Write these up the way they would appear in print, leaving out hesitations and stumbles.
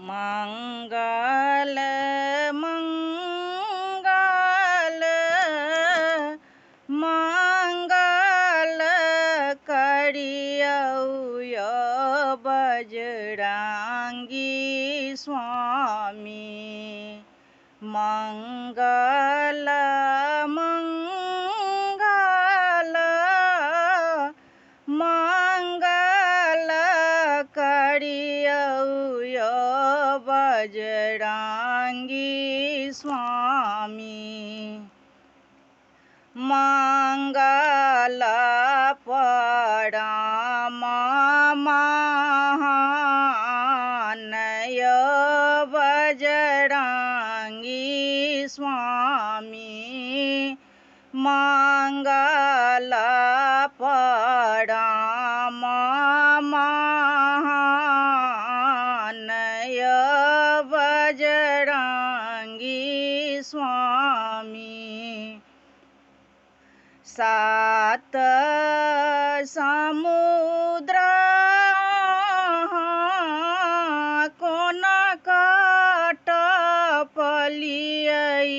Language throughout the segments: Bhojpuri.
मंगल मंगल मंगल करियौ बजरंगी स्वामी। मंगल मंगल मंगल करियौ बजरंगी स्वामी। मंगल परम महानय बजरंगी स्वामी। मंगल परम महानय बजरंगी स्वामी। सात समुद्र कोन काट पलियै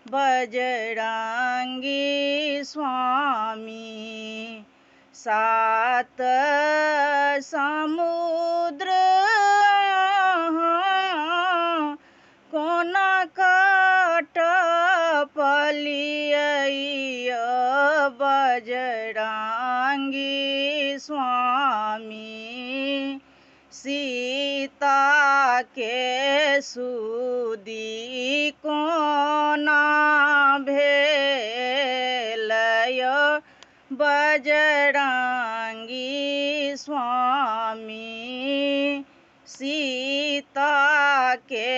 बजरंगी स्वामी। सात समुद्र कोन काट पलियै बजरंगी स्वामी। सीता के सुदी कोना भेलय बजरंगी स्वामी। सीता के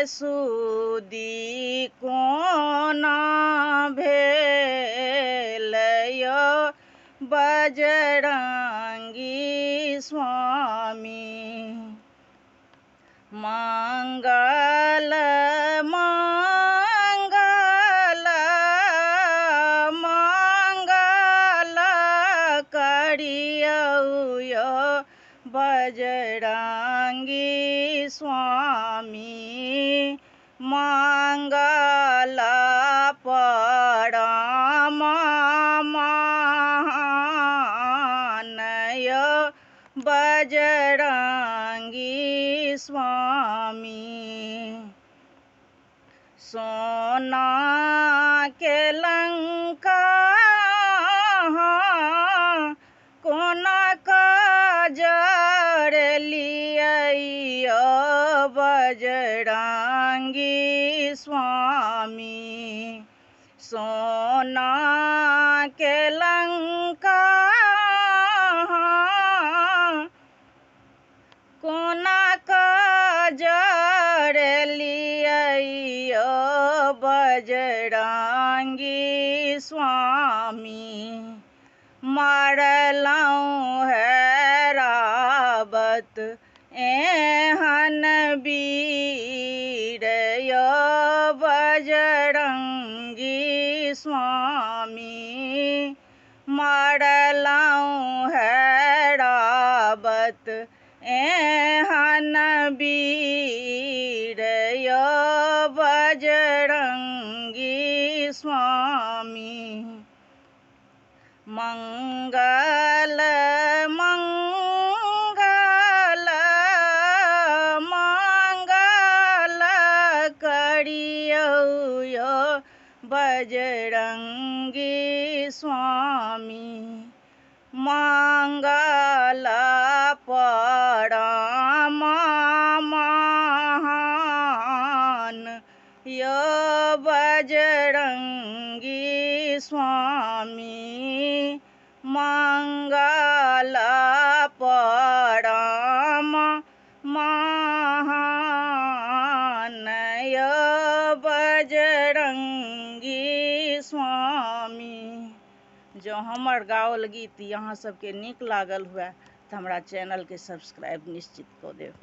सुदी कोना भेलय बजरंगी स्वामी। मंगल मंगल मंगल करियौ बजरंगी स्वामी। मंगल परम महानय बजरंगी स्वामी। सोना के लंका कोना जरलियै बजरंगी स्वामी। सोना के लंका कोना जरलियै बजरंगी स्वामी। मारलहुँ है रावत एहन वीर बजरंगी स्वामी। मारलहुँ है रावत एहन वीर बजरंगी स्वामी। मंगल मंगल मंगल करियौ बजरंगी स्वामी। मंगल परम महानय बजरंगी स्वामी। मंगल परम महानय बजरंगी स्वामी। जँ हमर गाओल गीत अहाँ सबके नीक लागल हुए तऽ हमरा चैनल के सब्सक्राइब निश्चित कऽ देब।